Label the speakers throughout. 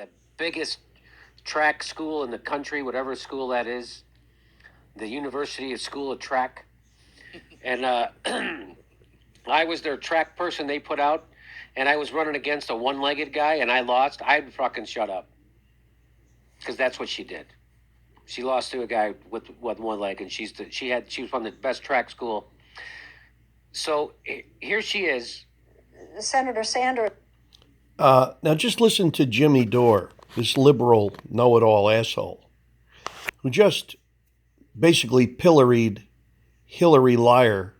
Speaker 1: the biggest track school in the country, whatever school that is, the University of School of Track. And I was their track person they put out, and I was running against a one-legged guy, and I lost. I'd fucking shut up. Because that's what she did. She lost to a guy with one leg, and she was from the best track school. So here she is.
Speaker 2: Senator Sanders.
Speaker 3: Now just listen to Jimmy Dore, this liberal know-it-all asshole, who just basically pilloried Hillary liar.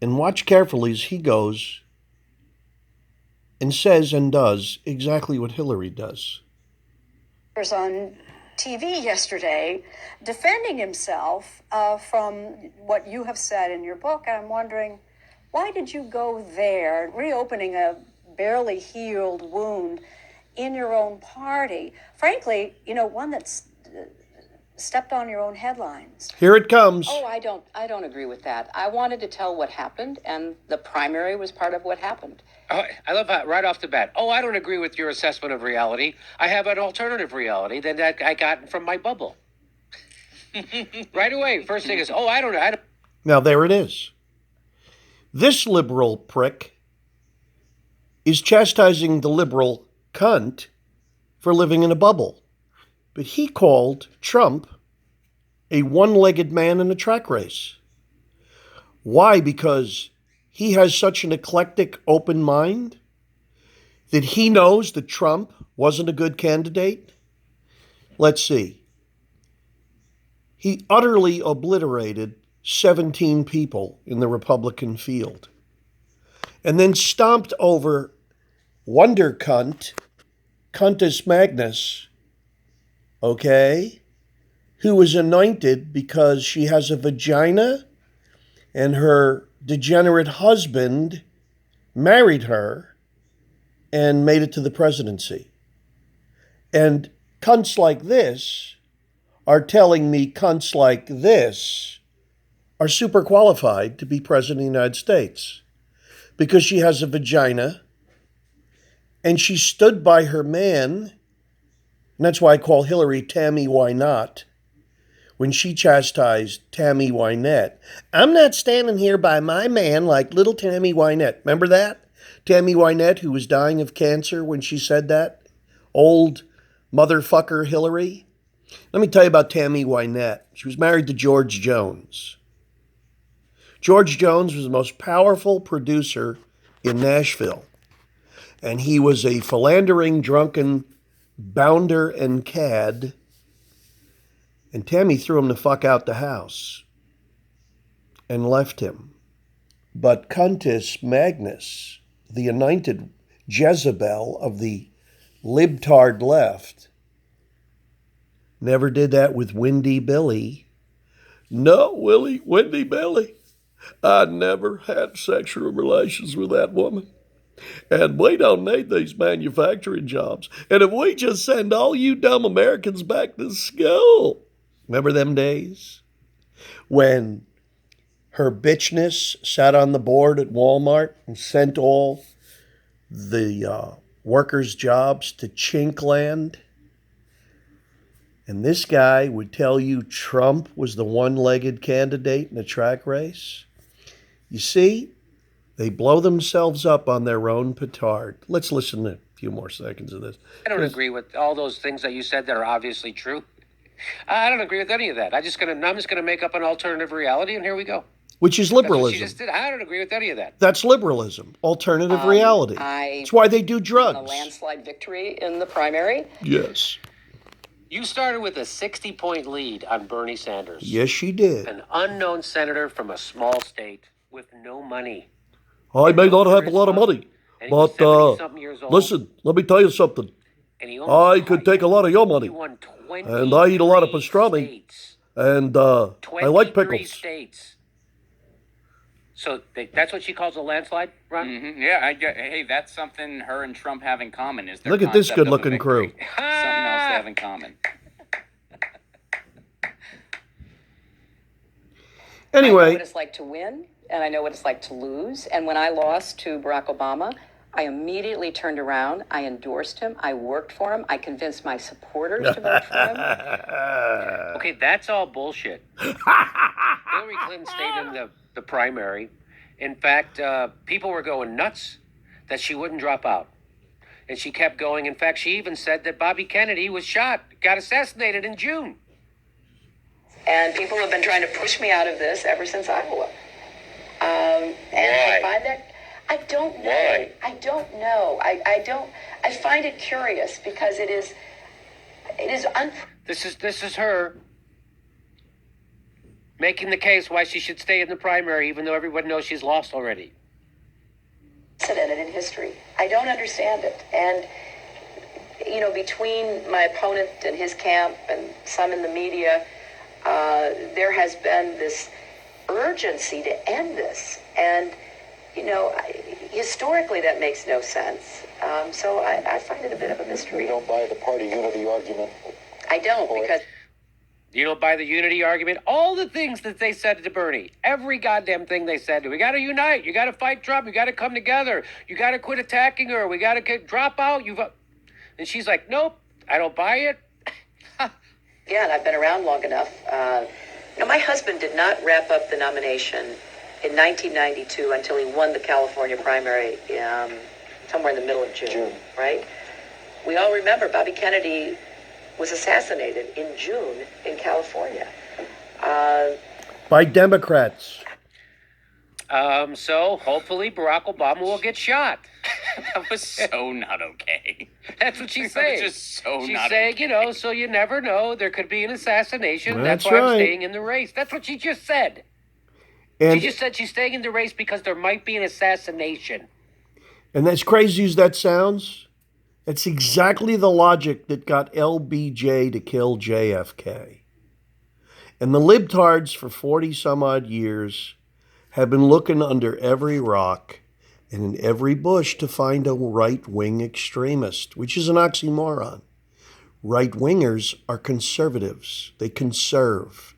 Speaker 3: And watch carefully as he goes and says and does exactly what Hillary does.
Speaker 2: On TV yesterday defending himself from what you have said in your book. And I'm wondering, why did you go there, reopening a barely healed wound in your own party? Frankly, one that's stepped on your own headlines.
Speaker 3: Here it comes.
Speaker 4: Oh, I don't agree with that. I wanted to tell what happened, and the primary was part of what happened.
Speaker 1: Oh, I love how right off the bat. Oh, I don't agree with your assessment of reality. I have an alternative reality that I got from my bubble. Right away. First thing is, I don't.
Speaker 3: Now there it is. This liberal prick is chastising the liberal cunt for living in a bubble. But he called Trump a one-legged man in a track race. Why? Because he has such an eclectic, open mind that he knows that Trump wasn't a good candidate? Let's see. He utterly obliterated 17 people in the Republican field and then stomped over Wonder Cunt, Cuntus Magnus, who was anointed because she has a vagina and her degenerate husband married her and made it to the presidency. And cunts like this are telling me cunts like this are super qualified to be president of the United States because she has a vagina and she stood by her man. And that's why I call Hillary Tammy Why Not. When she chastised Tammy Wynette, I'm not standing here by my man like little Tammy Wynette. Remember that? Tammy Wynette, who was dying of cancer when she said that? Old motherfucker Hillary. Let me tell you about Tammy Wynette. She was married to George Jones. George Jones was the most powerful producer in Nashville. And he was a philandering, drunken bounder and cad, and Tammy threw him the fuck out the house and left him. But Cuntus Magnus, the anointed Jezebel of the libtard left, never did that with Windy Billy. No, Windy Billy, I never had sexual relations with that woman. And we don't need these manufacturing jobs. And if we just send all you dumb Americans back to school. Remember them days? When her bitchness sat on the board at Walmart and sent all the workers' jobs to Chinkland? And this guy would tell you Trump was the one-legged candidate in a track race? You see? They blow themselves up on their own petard. Let's listen to a few more seconds of this.
Speaker 1: I don't agree with all those things that you said that are obviously true. I don't agree with any of that. I'm just gonna make up an alternative reality, and here we go.
Speaker 3: Which is liberalism.
Speaker 1: That's what she just did. I don't agree with any of that.
Speaker 3: That's liberalism. Alternative reality. That's why they do drugs.
Speaker 4: A landslide victory in the primary.
Speaker 3: Yes.
Speaker 1: You started with a 60-point lead on Bernie Sanders.
Speaker 3: Yes, she did.
Speaker 1: An unknown senator from a small state with no money.
Speaker 3: I may not have a lot of money, but listen, let me tell you something. I could take a lot of your money, and I eat a lot of pastrami, and I like pickles.
Speaker 1: States. So that's what she calls a landslide, Ron?
Speaker 5: Mm-hmm. Yeah, hey, that's something her and Trump have in common. Is their
Speaker 3: Look at this good-looking crew.
Speaker 5: Something else they have in common.
Speaker 3: Anyway.
Speaker 4: I know what it's like to win, and I know what it's like to lose. And when I lost to Barack Obama, I immediately turned around. I endorsed him. I worked for him. I convinced my supporters to vote for him.
Speaker 1: Okay, that's all bullshit. Hillary Clinton stayed in the primary. In fact, people were going nuts that she wouldn't drop out. And she kept going. In fact, she even said that Bobby Kennedy was shot, got assassinated in June.
Speaker 4: And people have been trying to push me out of this ever since Iowa. And
Speaker 1: Why?
Speaker 4: I find that, I don't know.
Speaker 1: Why?
Speaker 4: I don't know. I find it curious because it is
Speaker 1: This is her making the case why she should stay in the primary, even though everyone knows she's lost already.
Speaker 4: unprecedented in history. I don't understand it. And, you know, between my opponent and his camp and some in the media, there has been this urgency to end this. And, you know, historically that makes no sense. So I find it a bit of a mystery.
Speaker 6: You don't buy the party unity argument?
Speaker 4: I don't, because
Speaker 1: You don't buy the unity argument? All the things that they said to Bernie, every goddamn thing they said, we got to unite, you got to fight Trump, you got to come together, you got to quit attacking her, we got to drop out. And she's like, nope, I don't buy it.
Speaker 4: yeah, and I've been around long enough. You know, my husband did not wrap up the nomination in 1992 until he won the California primary somewhere in the middle of June, right? We all remember Bobby Kennedy was assassinated in June in California.
Speaker 3: By Democrats.
Speaker 1: So hopefully Barack Obama will get shot.
Speaker 5: That was so not okay.
Speaker 1: That's what she's
Speaker 5: That was
Speaker 1: saying.
Speaker 5: just so
Speaker 1: She's
Speaker 5: not
Speaker 1: saying,
Speaker 5: okay.
Speaker 1: you know, so you never know. There could be an assassination.
Speaker 3: That's
Speaker 1: That's why I'm
Speaker 3: right.
Speaker 1: staying in the race. That's what she just said.
Speaker 3: And,
Speaker 1: She just said she's staying in the race because there might be an assassination.
Speaker 3: and as crazy as that sounds, that's exactly the logic that got LBJ to kill JFK. And the libtards for 40 some odd years have been looking under every rock and in every bush to find a right-wing extremist, which is an oxymoron. Right-wingers are conservatives. They conserve.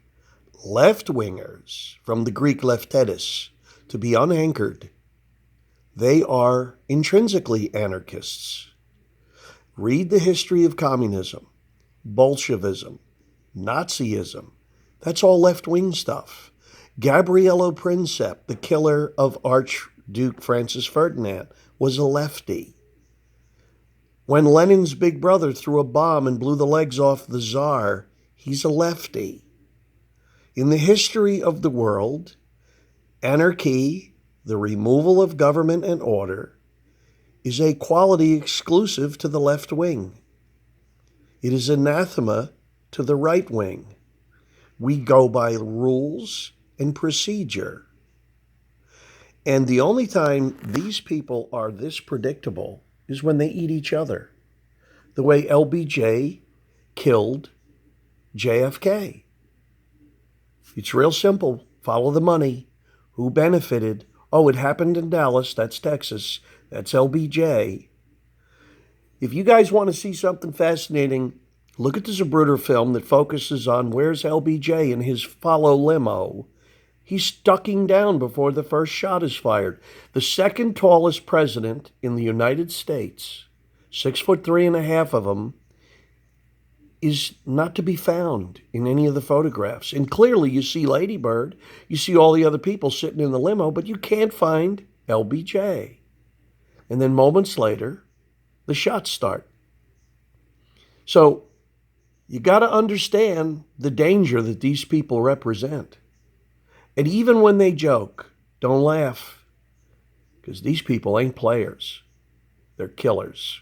Speaker 3: Left-wingers, from the Greek leftetis, to be unanchored, they are intrinsically anarchists. Read the history of communism, Bolshevism, Nazism. That's all left-wing stuff. Gabriello Princip, the killer of Archduke Francis Ferdinand, was a lefty. When Lenin's big brother threw a bomb and blew the legs off the Tsar, he's a lefty. In the history of the world, anarchy, the removal of government and order, is a quality exclusive to the left wing. It is anathema to the right wing. We go by rules and procedure. And the only time these people are this predictable is when they eat each other. The way LBJ killed JFK. It's real simple. Follow the money. Who benefited? Oh, it happened in Dallas. That's Texas. That's LBJ. If you guys want to see something fascinating, look at the Zapruder film that focuses on where's LBJ in his follow limo. He's ducking down before the first shot is fired. The second tallest president in the United States, 6'3.5" of him, is not to be found in any of the photographs. And clearly you see Lady Bird, you see all the other people sitting in the limo, but you can't find LBJ. And then moments later, the shots start. So you got to understand the danger that these people represent. And even when they joke, don't laugh, because these people ain't players. They're killers.